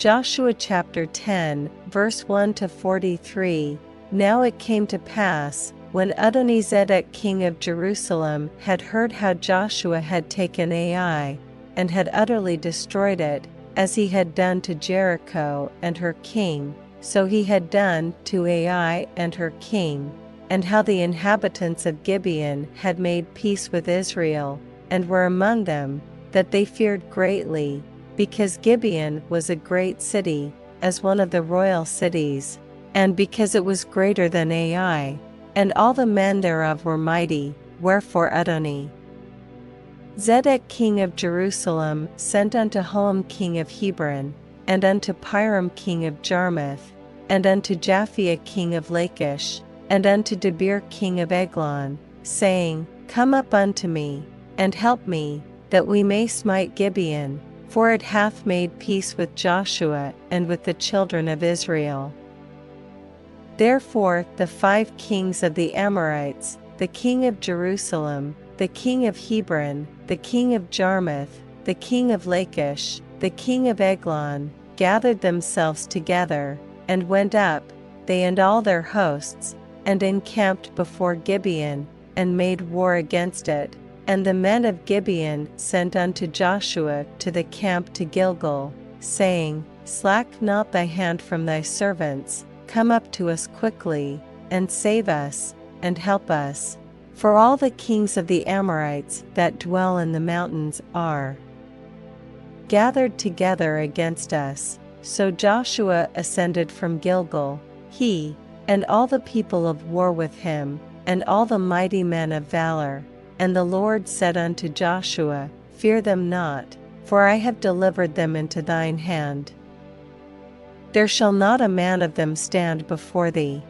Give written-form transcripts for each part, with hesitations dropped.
Joshua chapter 10, verse 1 to 43. Now it came to pass, when Adonizedek king of Jerusalem had heard how Joshua had taken Ai, and had utterly destroyed it, as he had done to Jericho and her king, so he had done to Ai and her king, and how the inhabitants of Gibeon had made peace with Israel, and were among them, that they feared greatly, because Gibeon was a great city, as one of the royal cities, and because it was greater than Ai, and all the men thereof were mighty, wherefore Adoni Zedek king of Jerusalem sent unto Hoam king of Hebron, and unto Piram king of Jarmuth, and unto Japhia king of Lachish, and unto Debir king of Eglon, saying, Come up unto me, and help me, that we may smite Gibeon, for it hath made peace with Joshua and with the children of Israel. Therefore the 5 kings of the Amorites, the king of Jerusalem, the king of Hebron, the king of Jarmuth, the king of Lachish, the king of Eglon, gathered themselves together, and went up, they and all their hosts, and encamped before Gibeon, and made war against it. And the men of Gibeon sent unto Joshua to the camp to Gilgal, saying, Slack not thy hand from thy servants, come up to us quickly, and save us, and help us. For all the kings of the Amorites that dwell in the mountains are gathered together against us. So Joshua ascended from Gilgal, he, and all the people of war with him, and all the mighty men of valor. And the Lord said unto Joshua, Fear them not, for I have delivered them into thine hand. There shall not a man of them stand before thee.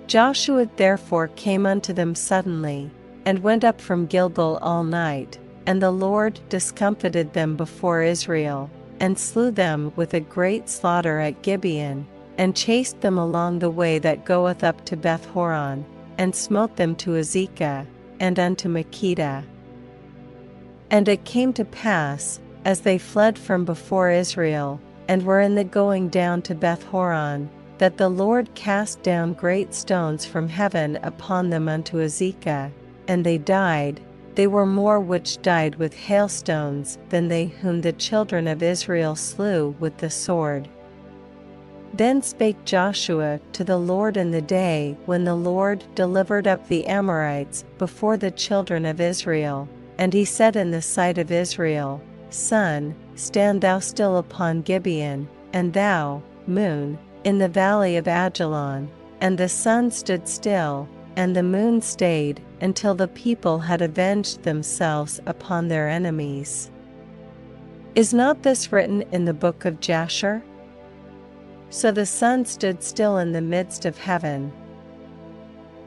Joshua therefore came unto them suddenly, and went up from Gilgal all night, and the Lord discomfited them before Israel, and slew them with a great slaughter at Gibeon, and chased them along the way that goeth up to Beth-horon, and smote them to Azekah, and unto Makkedah. And it came to pass, as they fled from before Israel, and were in the going down to Beth-horon, that the Lord cast down great stones from heaven upon them unto Azekah, and they died. They were more which died with hailstones than they whom the children of Israel slew with the sword. Then spake Joshua to the Lord in the day when the Lord delivered up the Amorites before the children of Israel, and he said in the sight of Israel, Sun, stand thou still upon Gibeon, and thou, moon, in the valley of Ajalon. And the sun stood still, and the moon stayed, until the people had avenged themselves upon their enemies. Is not this written in the book of Jasher? So the sun stood still in the midst of heaven,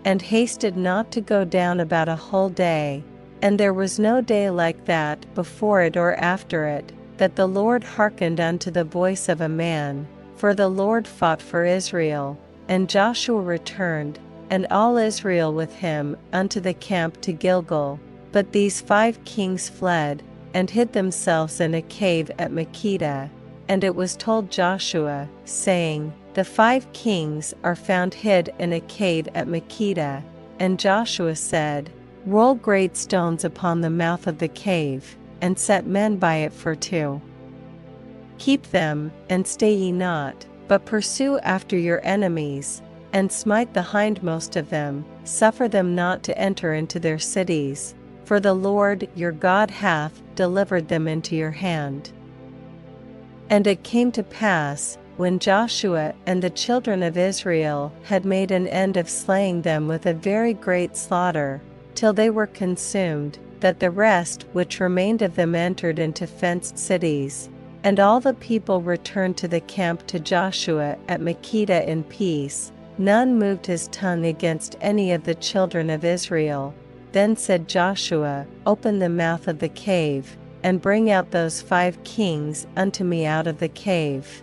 and hasted not to go down about a whole day, and there was no day like that before it or after it, that the Lord hearkened unto the voice of a man, for the Lord fought for Israel. And Joshua returned, and all Israel with him, unto the camp to Gilgal. But these 5 kings fled, and hid themselves in a cave at Makkedah. And it was told Joshua, saying, The 5 kings are found hid in a cave at Makkedah. And Joshua said, Roll great stones upon the mouth of the cave, and set men by it for 2. Keep them, and stay ye not, but pursue after your enemies, and smite the hindmost of them, suffer them not to enter into their cities, for the Lord your God hath delivered them into your hand. And it came to pass, when Joshua and the children of Israel had made an end of slaying them with a very great slaughter, till they were consumed, that the rest which remained of them entered into fenced cities. And all the people returned to the camp to Joshua at Makkedah in peace. None moved his tongue against any of the children of Israel. Then said Joshua, Open the mouth of the cave, and bring out those 5 kings unto me out of the cave.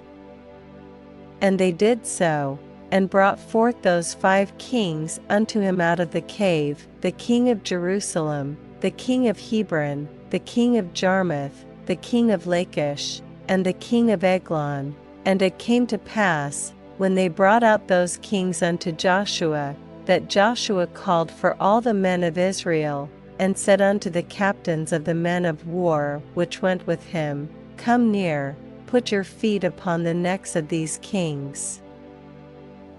And they did so, and brought forth those 5 kings unto him out of the cave, the king of Jerusalem, the king of Hebron, the king of Jarmuth, the king of Lachish, and the king of Eglon. And it came to pass, when they brought out those kings unto Joshua, that Joshua called for all the men of Israel, and said unto the captains of the men of war which went with him, Come near, put your feet upon the necks of these kings.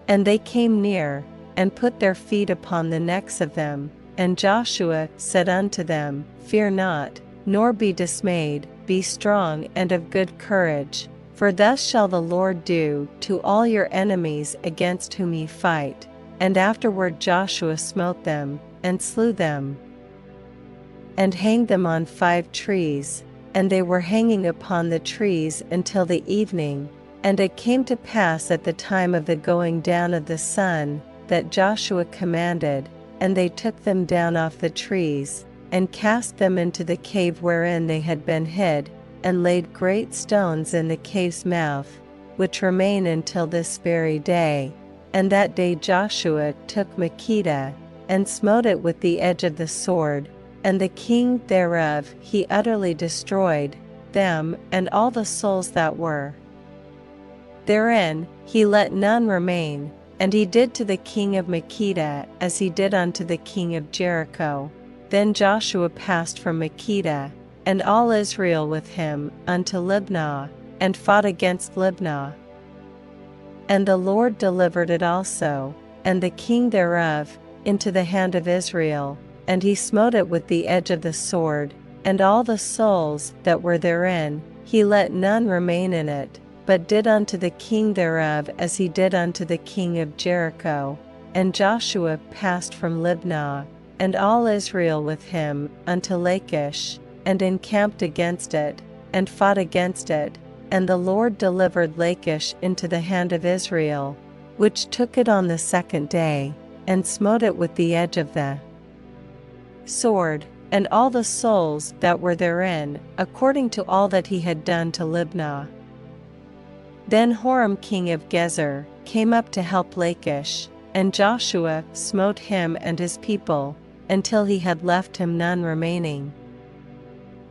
And they came near, and put their feet upon the necks of them. And Joshua said unto them, Fear not, nor be dismayed, be strong and of good courage, for thus shall the Lord do to all your enemies against whom ye fight. And afterward Joshua smote them, and slew them, and hanged them on 5 trees, and they were hanging upon the trees until the evening. And it came to pass at the time of the going down of the sun, that Joshua commanded, and they took them down off the trees, and cast them into the cave wherein they had been hid, and laid great stones in the cave's mouth, which remain until this very day. And that day Joshua took Makkedah, and smote it with the edge of the sword, and the king thereof he utterly destroyed, them and all the souls that were therein, he let none remain. And he did to the king of Makkedah as he did unto the king of Jericho. Then Joshua passed from Makkedah, and all Israel with him, unto Libnah, and fought against Libnah. And the Lord delivered it also, and the king thereof, into the hand of Israel, and he smote it with the edge of the sword, and all the souls that were therein, he let none remain in it, but did unto the king thereof as he did unto the king of Jericho. And Joshua passed from Libnah, and all Israel with him, unto Lachish, and encamped against it, and fought against it. And the Lord delivered Lachish into the hand of Israel, which took it on the 2nd day, and smote it with the edge of the sword, and all the souls that were therein, according to all that he had done to Libnah. Then Horam king of Gezer came up to help Lachish, and Joshua smote him and his people, until he had left him none remaining.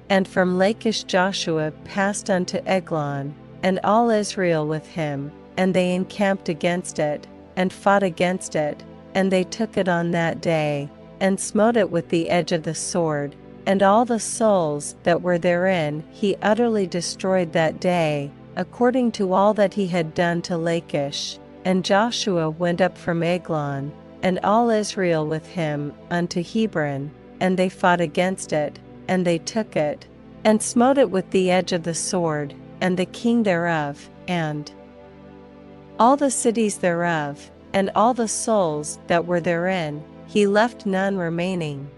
And from Lachish Joshua passed unto Eglon, and all Israel with him, and they encamped against it, and fought against it, and they took it on that day, and smote it with the edge of the sword, and all the souls that were therein he utterly destroyed that day, according to all that he had done to Lachish. And Joshua went up from Eglon, and all Israel with him, unto Hebron, and they fought against it, and they took it, and smote it with the edge of the sword, and the king thereof, and all the cities thereof, and all the souls that were therein, he left none remaining,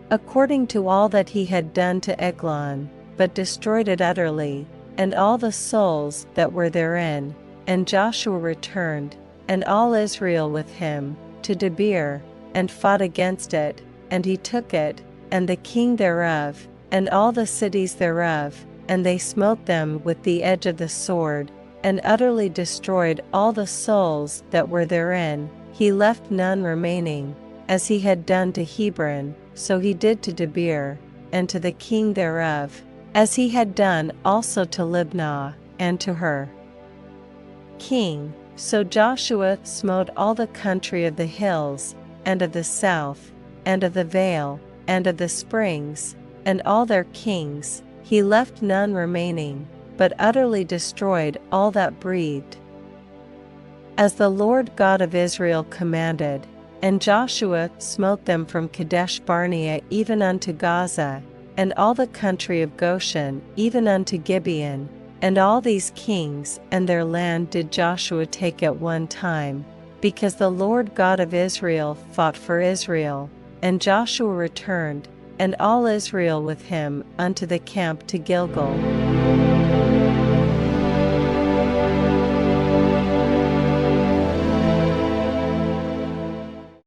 according to all that he had done to Eglon, but destroyed it utterly, and all the souls that were therein. And Joshua returned, and all Israel with him, to Debir, and fought against it, and he took it, and the king thereof, and all the cities thereof, and they smote them with the edge of the sword, and utterly destroyed all the souls that were therein. He left none remaining, as he had done to Hebron, so he did to Debir, and to the king thereof, as he had done also to Libnah, and to her king. So Joshua smote all the country of the hills, and of the south, and of the vale, and of the springs, and all their kings. He left none remaining, but utterly destroyed all that breathed, as the Lord God of Israel commanded. And Joshua smote them from Kadesh Barnea even unto Gaza, and all the country of Goshen even unto Gibeon. And all these kings and their land did Joshua take at one time, because the Lord God of Israel fought for Israel. And Joshua returned, and all Israel with him, unto the camp to Gilgal.